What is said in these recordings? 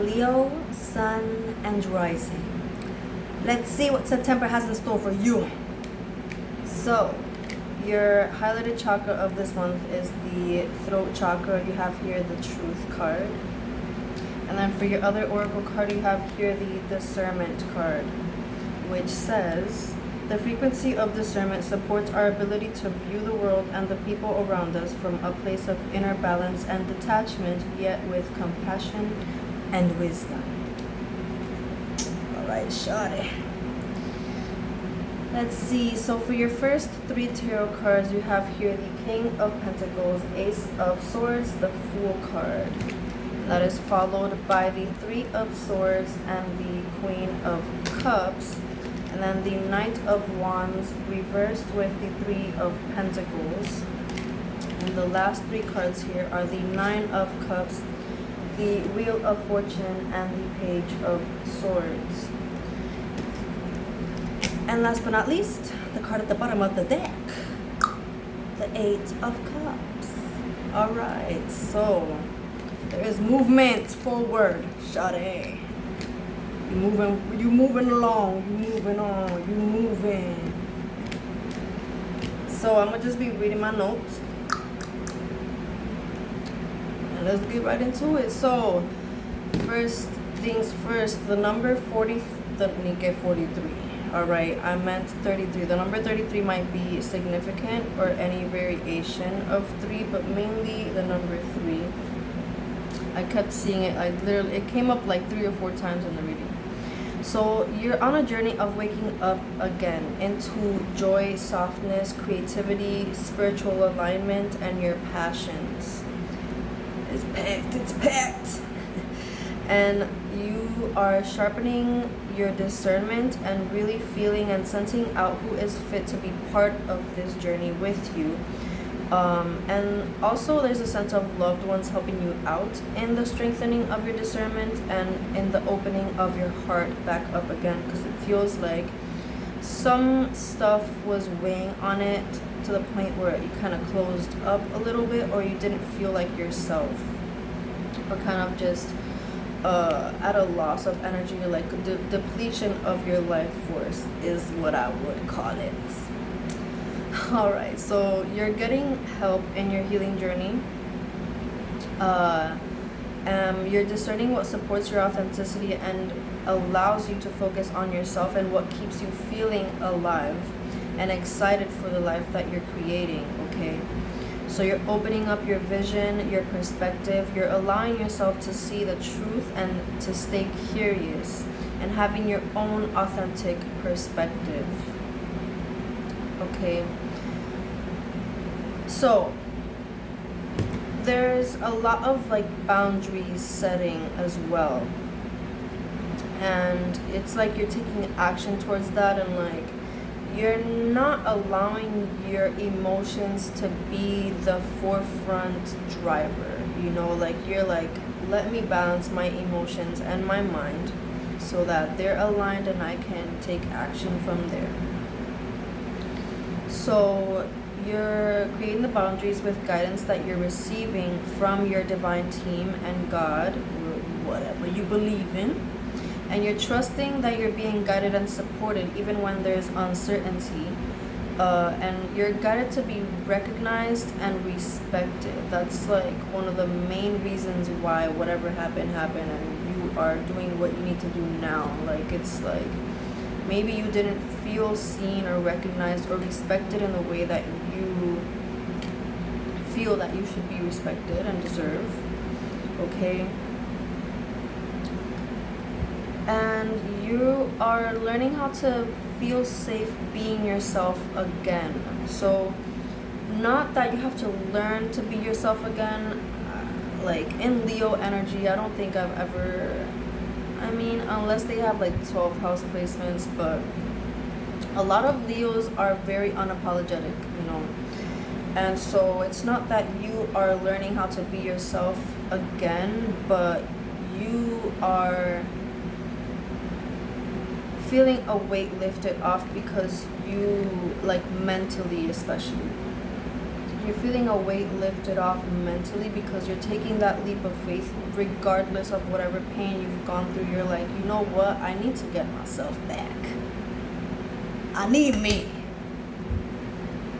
Leo, Sun, and Rising. Let's see what September has in store for you. So, your highlighted chakra of this month is the throat chakra. You have here the Truth card. And then for your other oracle card, you have here the Discernment card, which says, the frequency of discernment supports our ability to view the world and the people around us from a place of inner balance and detachment, yet with compassion and wisdom. Alright, shawty. Let's see. So for your first three tarot cards, you have here the King of Pentacles, Ace of Swords, the Fool card. That is followed by the Three of Swords and the Queen of Cups. And then the Knight of Wands reversed with the Three of Pentacles. And the last three cards here are the Nine of Cups, the Wheel of Fortune, and the Page of Swords. And last but not least, the card at the bottom of the deck, the Eight of Cups. Alright, so there is movement forward, shawty. You moving along, you moving on, you moving. So I'm gonna just be reading my notes. And let's get right into it. So first things first, the number 40, let me get 43. Alright, I meant 33. The number 33 might be significant or any variation of 3, but mainly the number 3. I kept seeing it, it came up like 3 or 4 times in the reading. So you're on a journey of waking up again into joy, softness, creativity, spiritual alignment, and your passions. It's packed. And you are sharpening your discernment and really feeling and sensing out who is fit to be part of this journey with you. And also there's a sense of loved ones helping you out in the strengthening of your discernment and in the opening of your heart back up again, because it feels like some stuff was weighing on it to the point where you kind of closed up a little bit, or you didn't feel like yourself, or kind of just at a loss of energy, like depletion of your life force is what I would call it. Alright, so you're getting help in your healing journey. You're discerning what supports your authenticity and allows you to focus on yourself and what keeps you feeling alive and excited for the life that you're creating, okay? So you're opening up your vision, your perspective, you're allowing yourself to see the truth and to stay curious and having your own authentic perspective, okay? So there's a lot of like boundaries setting as well, and it's like you're taking action towards that, and like you're not allowing your emotions to be the forefront driver, you know, like you're like, let me balance my emotions and my mind so that they're aligned and I can take action from there. So you're creating the boundaries with guidance that you're receiving from your divine team and God, or whatever you believe in. And you're trusting that you're being guided and supported even when there's uncertainty. And you're guided to be recognized and respected. That's like one of the main reasons why whatever happened, and you are doing what you need to do now. Like, it's like maybe you didn't feel seen or recognized or respected in the way that you feel that you should be respected and deserve, okay? And you are learning how to feel safe being yourself again. So not that you have to learn to be yourself again, like in Leo energy, I don't think I've ever, I mean, unless they have like 12 house placements, but a lot of Leos are very unapologetic, you know. And so it's not that you are learning how to be yourself again, but you are feeling a weight lifted off because you, like mentally especially, You're feeling a weight lifted off mentally because you're taking that leap of faith regardless of whatever pain you've gone through. You're like, you know what? I need to get myself back. I need me.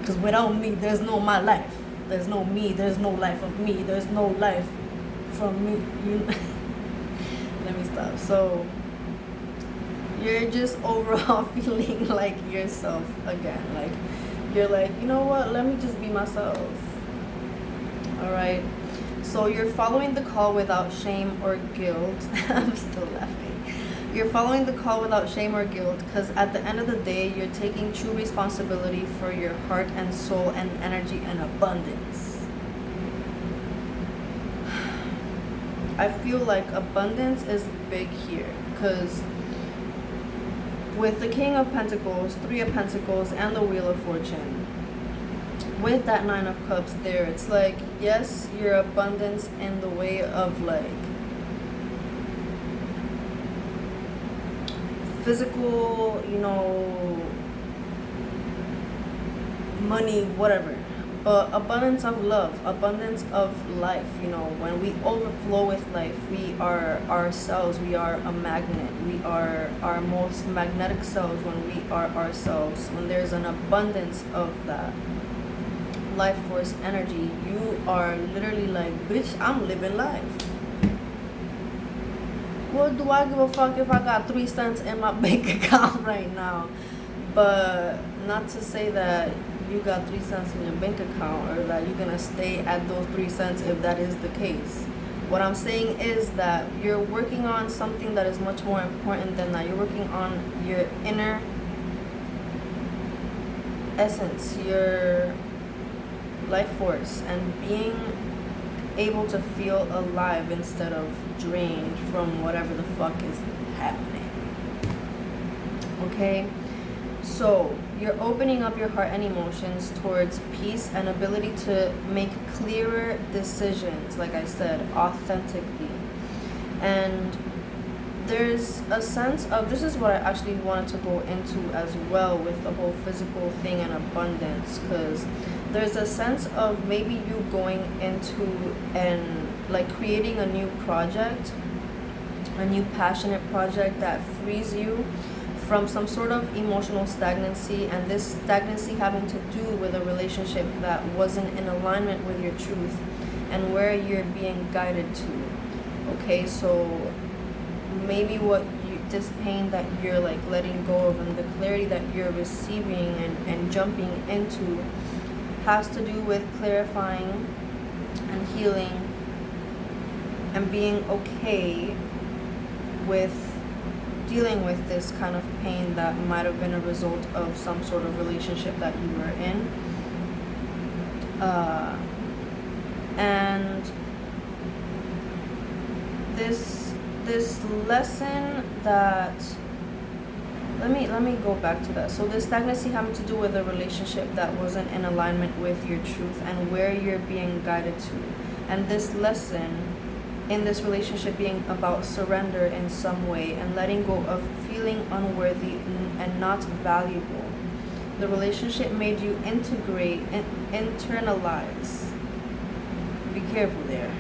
Because without me, there's no my life. There's no me. There's no life of me. There's no life from me. Let me stop. So you're just overall feeling like yourself again. Like, you're like, you know what? Let me just be myself. All right. So you're following the call without shame or guilt. I'm still laughing. You're following the call without shame or guilt because at the end of the day, you're taking true responsibility for your heart and soul and energy and abundance. I feel like abundance is big here because with the King of Pentacles, Three of Pentacles, and the Wheel of Fortune, with that Nine of Cups there, it's like, yes, your abundance in the way of like physical, money, whatever, but abundance of love, abundance of life. When we overflow with life, we are ourselves. We are a magnet. We are our most magnetic selves when we are ourselves. When there's an abundance of that life force energy, you are literally like, bitch, I'm living life. What do I give a fuck if I got 3 cents in my bank account right now? But not to say that you got 3 cents in your bank account or that you're gonna stay at those 3 cents if that is the case. What I'm saying is that you're working on something that is much more important than that. You're working on your inner essence, your life force, and being able to feel alive instead of drained from whatever the fuck is happening. Okay? So you're opening up your heart and emotions towards peace and ability to make clearer decisions, like I said, authentically. And there's a sense of, this is what I actually wanted to go into as well with the whole physical thing and abundance, because there's a sense of maybe you going into and like creating a new project, a new passionate project that frees you from some sort of emotional stagnancy, and this stagnancy having to do with a relationship that wasn't in alignment with your truth and where you're being guided to. Okay, so maybe this pain that you're like letting go of and the clarity that you're receiving and jumping into has to do with clarifying and healing and being okay with dealing with this kind of pain that might have been a result of some sort of relationship that you were in. And this lesson that, let me go back to that. So this stagnancy having to do with a relationship that wasn't in alignment with your truth and where you're being guided to. And this lesson in this relationship being about surrender in some way and letting go of feeling unworthy and not valuable. The relationship made you integrate and internalize. Be careful there.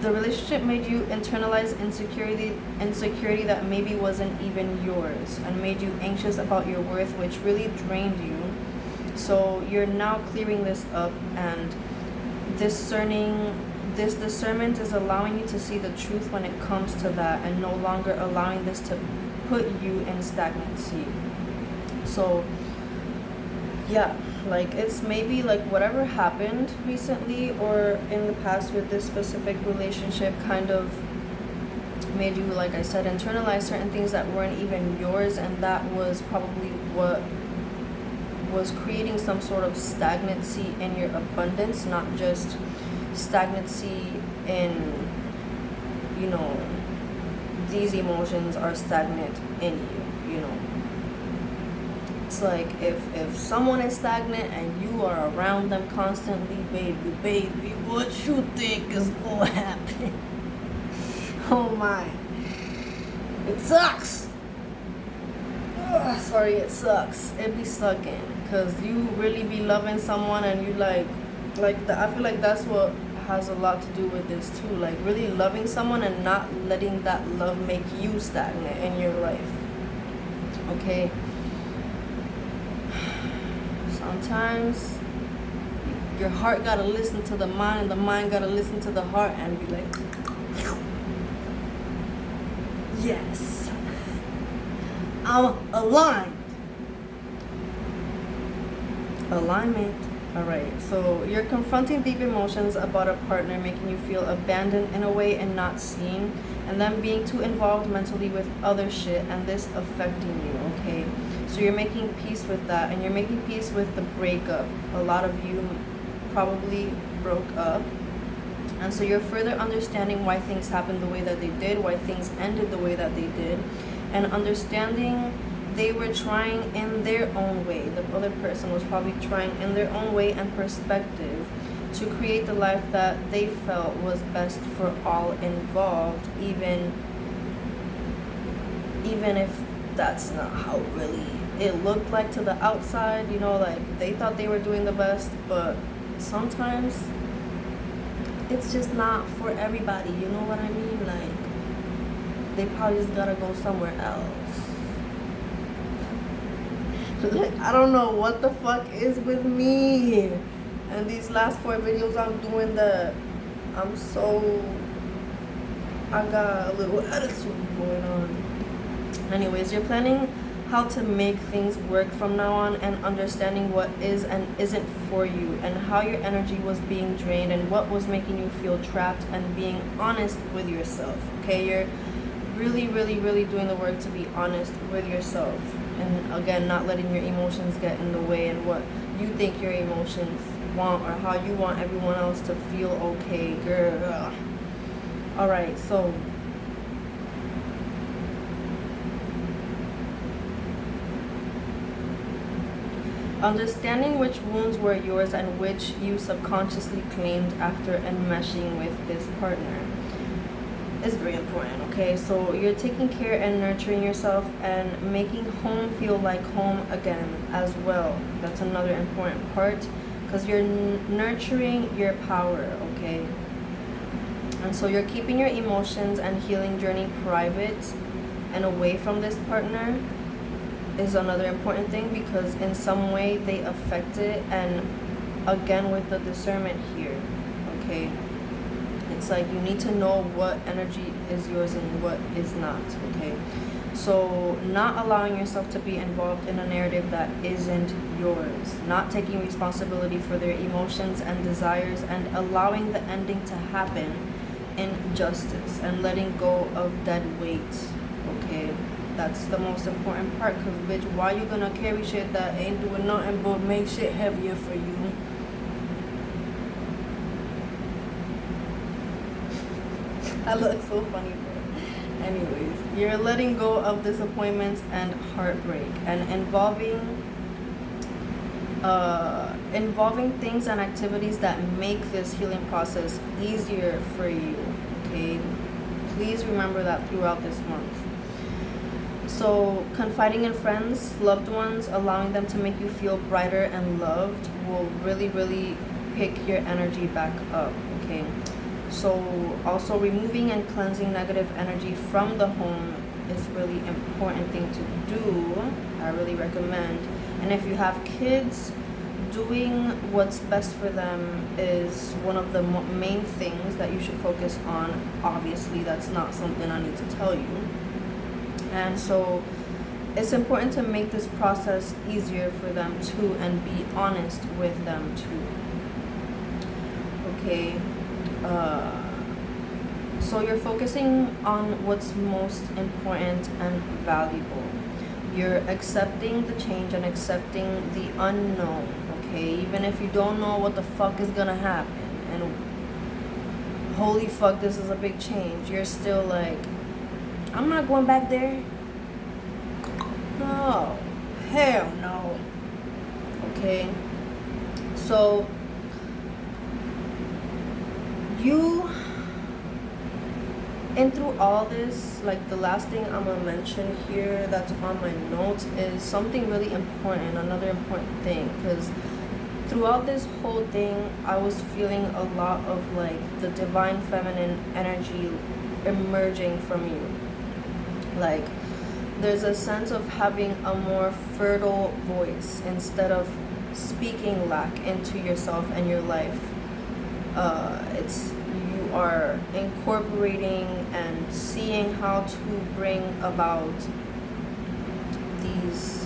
The relationship made you internalize insecurity that maybe wasn't even yours, and made you anxious about your worth, which really drained you. So you're now clearing this up, and this discernment is allowing you to see the truth when it comes to that, and no longer allowing this to put you in stagnancy. So yeah, like it's maybe like whatever happened recently or in the past with this specific relationship kind of made you, like I said, internalize certain things that weren't even yours, and that was probably what was creating some sort of stagnancy in your abundance, not just stagnancy in, these emotions are stagnant in you, It's like if someone is stagnant and you are around them constantly, baby, what you think is gonna happen? Oh my. It sucks. Ugh, sorry, it sucks. It be sucking. Because you really be loving someone and you like, Like I feel like that's what has a lot to do with this too. Like really loving someone and not letting that love make you stagnant in your life. Okay. Sometimes your heart gotta listen to the mind, and the mind gotta listen to the heart and be like, yes, I'm aligned. Alignment. All right, so you're confronting deep emotions about a partner making you feel abandoned in a way and not seen, and then being too involved mentally with other shit and this affecting you, okay? So you're making peace with that, and you're making peace with the breakup. A lot of you probably broke up, and so you're further understanding why things happened the way that they did, why things ended the way that they did, and understanding they were trying in their own way. The other person was probably trying in their own way and perspective to create the life that they felt was best for all involved, even if that's not how really it looked like to the outside. You know, like they thought they were doing the best, but sometimes it's just not for everybody. You know what I mean? Like they probably just gotta go somewhere else. Like, I don't know what the fuck is with me. And these last 4 videos I'm doing that I got a little attitude going on. Anyways, you're planning how to make things work from now on, and understanding what is and isn't for you, and how your energy was being drained and what was making you feel trapped, and being honest with yourself. Okay, you're really doing the work to be honest with yourself, and again, not letting your emotions get in the way and what you think your emotions want or how you want everyone else to feel. Okay, girl. All right, so understanding which wounds were yours and which you subconsciously claimed after enmeshing with this partner is very important. Okay, so you're taking care and nurturing yourself and making home feel like home again as well. That's another important part, because you're nurturing your power. Okay, and so you're keeping your emotions and healing journey private and away from this partner is another important thing, because in some way they affect it. And again, with the discernment here, okay, it's like you need to know what energy is yours and what is not. Okay, so not allowing yourself to be involved in a narrative that isn't yours, not taking responsibility for their emotions and desires, and allowing the ending to happen in justice, and letting go of dead weight. Okay, that's the most important part, because bitch, why you gonna carry shit that ain't doing nothing but make shit heavier for you? That looks so funny, bro. Anyways, you're letting go of disappointments and heartbreak, and involving things and activities that make this healing process easier for you. Okay, please remember that throughout this month. So confiding in friends, loved ones, allowing them to make you feel brighter and loved will really pick your energy back up. Okay, so also removing and cleansing negative energy from the home is really important thing to do. I really recommend. And if you have kids, doing what's best for them is one of the main things that you should focus on. Obviously, that's not something I need to tell you. And so it's important to make this process easier for them too, and be honest with them too. Okay, so you're focusing on what's most important and valuable. You're accepting the change and accepting the unknown. Okay, even if you don't know what the fuck is gonna happen, and holy fuck, this is a big change, you're still like, I'm not going back there. No, hell no. Okay, so and through all this, like the last thing I'm gonna mention here that's on my notes is something really important, another important thing, because throughout this whole thing, I was feeling a lot of like the divine feminine energy emerging from you. Like, there's a sense of having a more fertile voice instead of speaking lack into yourself and your life. It's you are incorporating and seeing how to bring about these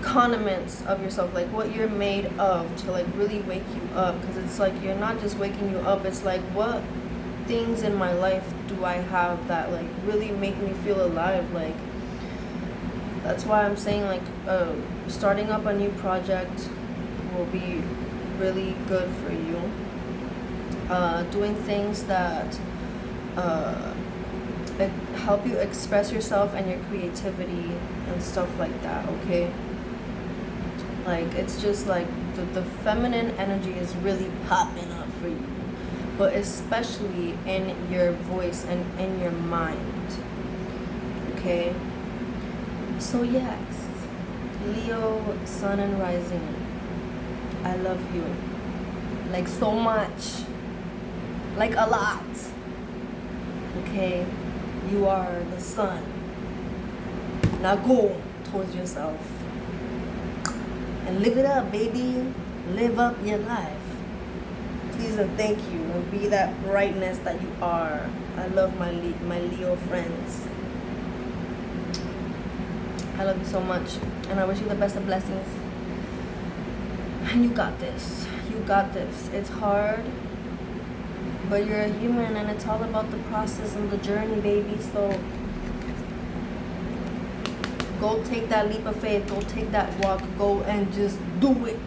condiments of yourself, like what you're made of, to like really wake you up. Because it's like you're not just waking you up, it's like, what things in my life do I have that like really make me feel alive? Like, that's why I'm saying like starting up a new project will be really good for you. Doing things that help you express yourself and your creativity and stuff like that, okay? Like, it's just like the feminine energy is really popping up for you, but especially in your voice and in your mind, okay? So yes, Leo, sun and rising, I love you, like so much, like a lot, okay? You are the sun. Now go towards yourself and live it up, baby. Live up your life. Please and thank you, and be that brightness that you are. I love my Leo friends. I love you so much, and I wish you the best of blessings. And you got this. You got this. It's hard, but you're a human, and it's all about the process and the journey, baby. So go take that leap of faith. Go take that walk. Go and just do it.